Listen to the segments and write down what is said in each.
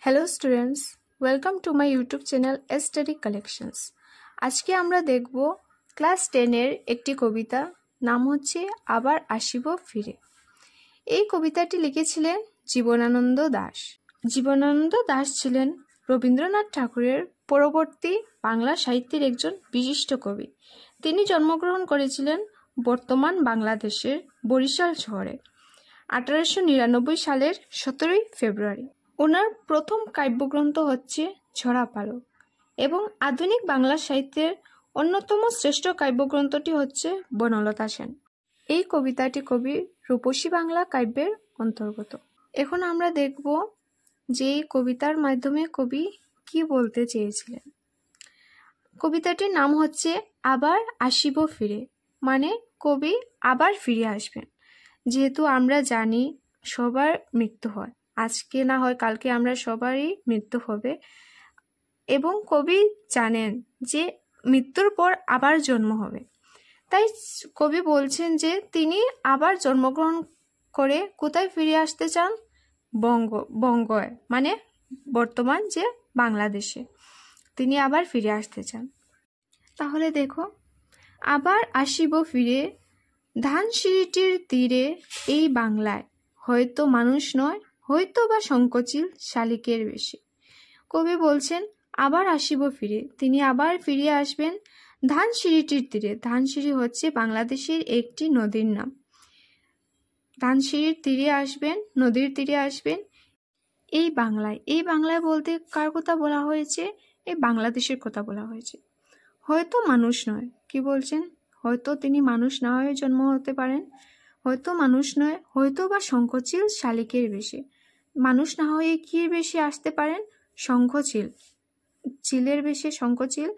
Hello students, welcome to my YouTube channel study collections. আজকে আমরা দেখব ক্লাস 10-এর একটি কবিতা, নাম হচ্ছে আবার আসিব ফিরে। এই কবিতাটি লিখেছিলেন জীবনানন্দ দাশ। জীবনানন্দ দাশ ছিলেন রবীন্দ্রনাথ ঠাকুরের পরবর্তী বাংলা সাহিত্যের একজন বিশিষ্ট কবি। তিনি জন্মগ্রহণ করেছিলেন বর্তমান বাংলাদেশের বরিশাল শহরে 1899 সালের 17 ফেব্রুয়ারি। ওনার প্রথম কাব্যগ্রন্থ হচ্ছে ঝরা পালক এবং আধুনিক বাংলা সাহিত্যের অন্যতম শ্রেষ্ঠ কাব্যগ্রন্থটি হচ্ছে বনলতা সেন। এই কবিতাটি কবি রূপসী বাংলা কাব্যের অন্তর্গত। এখন আমরা দেখব যে এই কবিতার মাধ্যমে কবি কি বলতে চেয়েছিলেন। কবিতাটির নাম হচ্ছে আবার আসিব ফিরে, মানে কবি আবার ফিরে আসবেন। যেহেতু আমরা জানি সবার মৃত্যু হয়, আজকে না হয় কালকে আমরা সবারই মৃত্যু হবে, এবং কবি জানেন যে মৃত্যুর পর আবার জন্ম হবে। তাই কবি বলছেন যে তিনি আবার জন্মগ্রহণ করে কোথায় ফিরে আসতে চান? বঙ্গয়, মানে বর্তমান যে বাংলাদেশে তিনি আবার ফিরে আসতে চান। তাহলে দেখো, আবার আসিব ফিরে ধানসিঁড়িটির তীরে এই বাংলায়, হয়তো মানুষ নয়, হয়তো বা সংকোচিল শালিকের বেশে। কবি বলছেন আবার আসিব ফিরে, তিনি আবার ফিরে আসবেন ধানসিঁড়িটির তীরে। ধানসিঁড়ি হচ্ছে বাংলাদেশের একটি নদীর নাম। ধানসিঁড়ির তীরে আসবেন, নদীর তীরে আসবেন এই বাংলায়। এই বাংলায় বলতে কার কথা বলা হয়েছে? এই বাংলাদেশের কথা বলা হয়েছে। হয়তো মানুষ নয়, কি বলছেন? হয়তো তিনি মানুষ না হয়ে জন্ম হতে পারেন, হয়তো মানুষ নয়, হয়তো বা শঙ্খচিল শালিকের বেশে। মানুষ না হয়ে কি বেশে আসতে পারেন? শঙ্খচিল, চিলের বেশে শঙ্খচিল,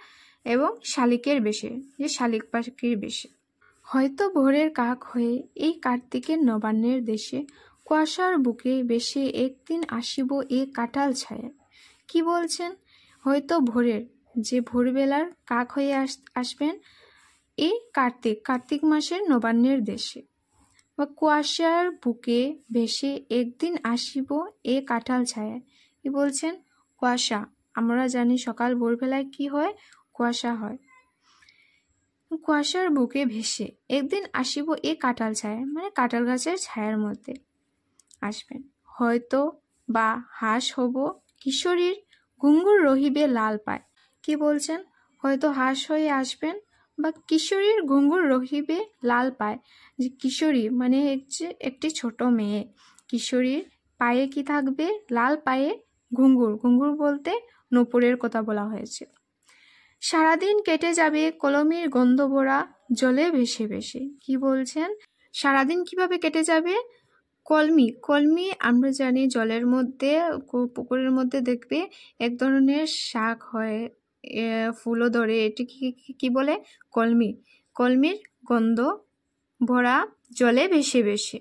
এবং শালিকের বেশে, যে শালিক পাখির বেশে। হয়তো ভোরের কাক হয়ে এই কার্তিকের নবান্নের দেশে, কুয়াশার বুকে বেশে একদিন আসিব এ কাঁঠাল ছায়া। কি বলছেন? হয়তো ভোরের, যে ভোরবেলার কাক হয়ে আসবেন এই কার্তিক মাসের নবান্নের দেশে, বা কুয়াশার বুকে ভেসে একদিন আসিব এ কাঁঠাল ছায়া। কি বলছেন? কুয়াশা, আমরা জানি সকাল ভোরবেলায় কি হয়? কুয়াশা হয়। কুয়াশার বুকে ভেসে একদিন আসিব এ কাঁঠাল ছায়া, মানে কাঁঠাল গাছের ছায়ার মধ্যে আসবেন। হয়তো বা হাঁস হব কিশোরীর ঘুঙ্গুর রহিবে লাল পায়। কি বলছেন? হয়তো হাঁস হয়ে আসবেন বা কিশোরীর ঘুঙ্গুর রহিবে লাল পায়। যে কিশোরী মানে হচ্ছে একটি ছোট মেয়ে, কিশোরীর পায়ে কি থাকবে? লাল পায়ে ঘুঙ্গুর। ঘুঙ্গুর বলতে নূপুরের কথা বলা হয়েছে। সারাদিন কেটে যাবে কলমির গন্ধ ভরা জলে ভেসে ভেসে। কি বলছেন? সারাদিন কিভাবে কেটে যাবে? কলমি আমরা জানি জলের মধ্যে, পুকুরের মধ্যে দেখবে এক ধরনের শাক হয়, ফুলও ধরে, এটি কি বলে? কলমির গন্ধ ভরা জলে ভেসে ভেসে।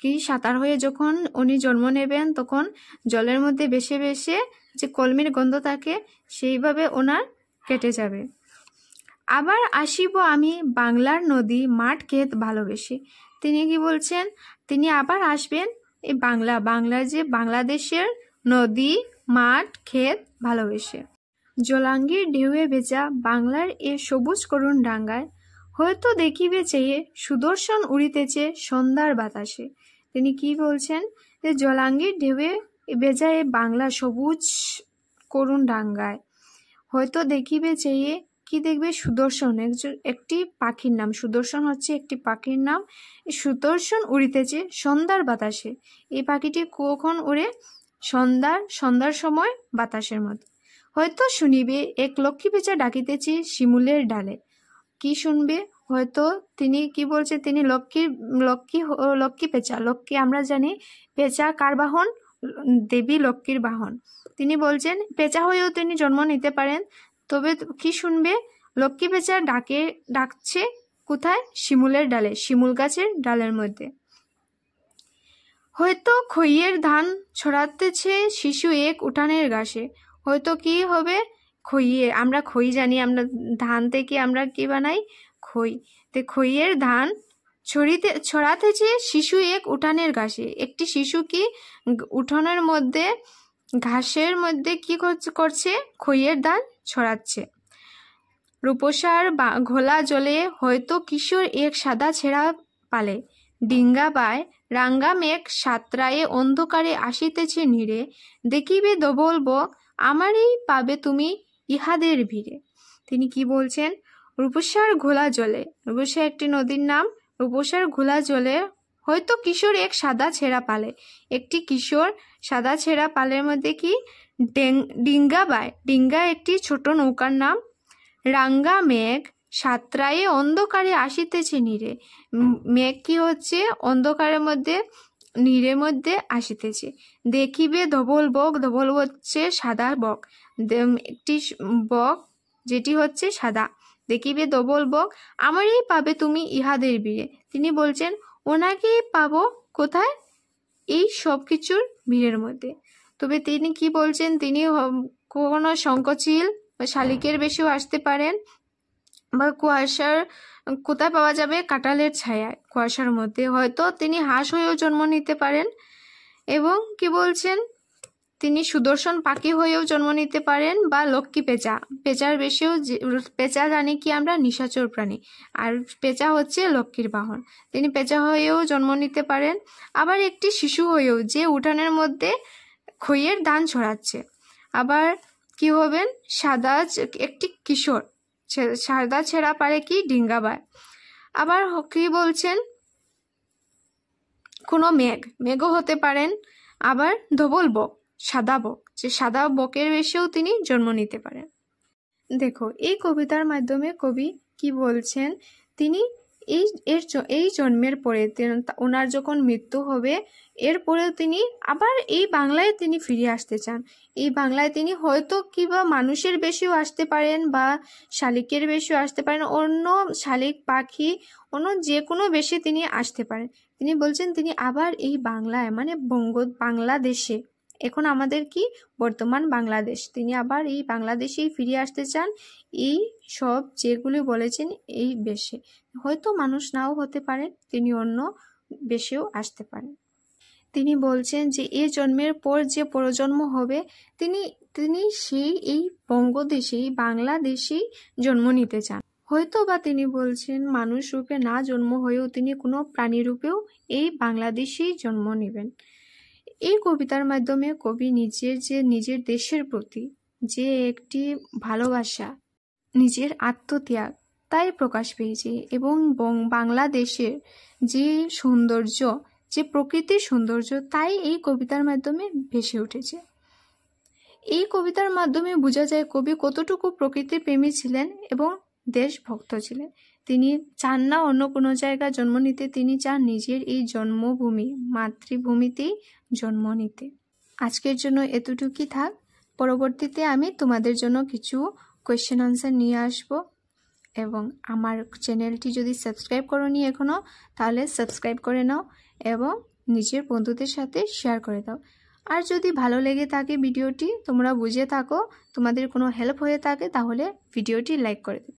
কি সাঁতার হয়ে যখন উনি জন্ম নেবেন তখন জলের মধ্যে ভেসে ভেসে যে কলমির গন্ধ থাকে সেইভাবে ওনার কেটে যাবে। আবার আসিব আমি বাংলার নদী মাঠ ক্ষেত ভালোবেসে। তিনি কি বলছেন? তিনি আবার আসবেন এই বাংলার যে বাংলাদেশের নদী মাঠ ক্ষেত ভালোবেসে। জলাঙ্গির ঢেউয়ে ভেজা বাংলার এ সবুজ করুণ ডাঙ্গায়, হয়তো দেখিবে চেয়ে সুদর্শন উড়িতেছে সন্ধ্যার বাতাসে। তিনি কি বলছেন? যে জলাঙ্গির ঢেউয়ে ভেজা এ বাংলা সবুজ করুণ ডাঙ্গায়, হয়তো দেখিবে চেয়ে, কি দেখবে? সুদর্শন, একটি পাখির নাম। সুদর্শন হচ্ছে একটি পাখির নাম। সুদর্শন উড়িতেছে সন্ধ্যার বাতাসে। এই পাখিটি কখন উড়ে? সন্ধ্যার সময় বাতাসের মধ্যে। হয়তো শুনিবে এক লক্ষ্মী পেঁচা ডাকিতেছে শিমুলের ডালে। কি শুনবে? হয়তো তিনি কি বলছে? তিনি লক্ষ্মী পেঁচা। লক্ষ্মী আমরা জানি পেঁচা কার বাহন? দেবী লক্ষ্মীর বাহন। তিনি বলছেন পেঁচা হয়েও তিনি জন্ম নিতে পারেন, তবে কি শুনবে? লক্ষ্মী পেঁচা ডাকছে কোথায়? শিমুলের ডালে, শিমুল গাছের ডালের মধ্যে। হয়তো খইয়ের ধান ছড়াতেছে শিশু এক উঠানের ঘাসে। হয়তো কি হবে? আমরা খই জানি, আমরা ধান থেকে আমরা কি বানাই? খই। তো খইয়ের ধান ছড়াতেছে শিশু এক উঠানের ঘাসে। একটি শিশু কি উঠানের মধ্যে ঘাসের মধ্যে কি করছে? খইয়ের দান ছড়াচ্ছে। রূপসার ঘোলা জলে হয়তো কিশোর এক সাদা ছেঁড়া পালে। ডিঙ্গা বায় রাঙ্গা মেঘ সাতরায়ে অন্ধকারে আসিতেছে নীড়ে। দেখিবে ধবল বক আমারই পাবে তুমি ইহাদের ভিড়ে। তিনি কি বলছেন? রূপসার ঘোলা জলে, রূপসা একটি নদীর নাম। রূপসার ঘোলা জলে হয়তো কিশোর এক সাদা ছেঁড়া পালে। একটি কিশোর সাদা ছেঁড়া পালের মধ্যে কি ডিঙ্গা বায়, ডিঙ্গা একটি ছোট নৌকার নাম। রাঙ্গা মেঘ সাতরায়ে অন্ধকারে আসিতেছে নীড়ে। মেঘ কি হচ্ছে? অন্ধকারের মধ্যে নীড়ের মধ্যে আসিতেছে। দেখিবে ধবল বক, ধবল হচ্ছে সাদা বক, একটি বক যেটি হচ্ছে সাদা। দেখিবে ধবল বক আমারই পাবে তুমি ইহাদের ভিড়ে। তিনি বলছেন ওনাকেই পাবো কোথায়? এই সব কিছুর ভিড়ের মধ্যে। তবে তিনি কি বলছেন? তিনি কোনো শঙ্খচিল বা শালিকের বেশেও আসতে পারেন, বা কুয়াশার কোথায় পাওয়া যাবে? কাঁঠালের ছায়ায়, কুয়াশার মধ্যে। হয়তো তিনি হাঁস হয়েও জন্ম নিতে পারেন। এবং কি বলছেন? তিনি সুদর্শন পাখি হয়েও জন্ম নিতে পারেন, বা লক্ষ্মী পেঁচা, পেঁচার বেশেও। পেঁচা জানি কি আমরা নিশাচর প্রাণী, আর পেঁচা হচ্ছে লক্ষ্মীর বাহন। তিনি পেঁচা হয়েও জন্ম নিতে পারেন। আবার একটি শিশু হয়েও, যে উঠানের মধ্যে খইয়ের দান ছড়াচ্ছে। আবার কি হবেন? সাদা একটি কিশোর সাদা ছেঁড়া পারে কি? ডিঙ্গাবায়। আবার কি বলছেন? কোনো মেঘও হতে পারেন। আবার ধবল বক, সাদা বক, যে সাদা বকের বেশেও তিনি জন্ম নিতে পারেন। দেখো, এই কবিতার মাধ্যমে কবি কি বলছেন? তিনি এই জন্মের পরে ওনার যখন মৃত্যু হবে, এরপরেও তিনি আবার এই বাংলায় তিনি ফিরে আসতে চান। এই বাংলায় তিনি হয়তো কিবা মানুষের বেশেও আসতে পারেন, বা শালিকের বেশেও আসতে পারেন, অন্য শালিক পাখি, অন্য যে কোনো বেশে তিনি আসতে পারেন। তিনি বলছেন তিনি আবার এই বাংলায়, মানে বাংলাদেশে, এখন আমাদের কি বর্তমান বাংলাদেশ, তিনি আবার এই বাংলাদেশেই ফিরে আসতে চান। এই সব যেগুলি বলেছেন এই বেশে, হয়তো মানুষ নাও হতে পারেন, তিনি অন্য বেশেও আসতে পারেন। তিনি বলছেন যে এই জন্মের পর যে পরজন্ম হবে, তিনি সেই এই বঙ্গদেশেই, বাংলাদেশেই জন্ম নিতে চান। হয়তো বা তিনি বলছেন মানুষ রূপে না জন্ম হয়েও তিনি কোনো প্রাণী রূপেও এই বাংলাদেশেই জন্ম নেবেন। এই কবিতার মাধ্যমে কবি নিজের দেশের প্রতি যে একটি ভালোবাসা, নিজের আত্মত্যাগ, তাই প্রকাশ পেয়েছে। এবং বাংলাদেশের যে সৌন্দর্য, যে প্রকৃতির সৌন্দর্য, তাই এই কবিতার মাধ্যমে ভেসে উঠেছে। এই কবিতার মাধ্যমে বোঝা যায় কবি কতটুকু প্রকৃতির প্রেমী ছিলেন এবং দেশভক্ত ছিলেন। তিনি চান না অন্য কোনো জায়গায় জন্ম নিতে, তিনি চান নিজের এই জন্মভূমি, মাতৃভূমিতেই জন্ম নিতে। আজকের জন্য এতটুকুই থাক। পরবর্তীতে আমি তোমাদের জন্য কিছু কোয়েশ্চেন আনসার নিয়ে আসব। এবং আমার চ্যানেলটি যদি সাবস্ক্রাইব করোনি এখনও, তাহলে সাবস্ক্রাইব করে নাও এবং নিজের বন্ধুদের সাথে শেয়ার করে দাও। আর যদি ভালো লেগে থাকে ভিডিওটি, তোমরা বুঝে থাকো, তোমাদের কোনো হেল্প হয়ে থাকে, তাহলে ভিডিওটি লাইক করে দাও।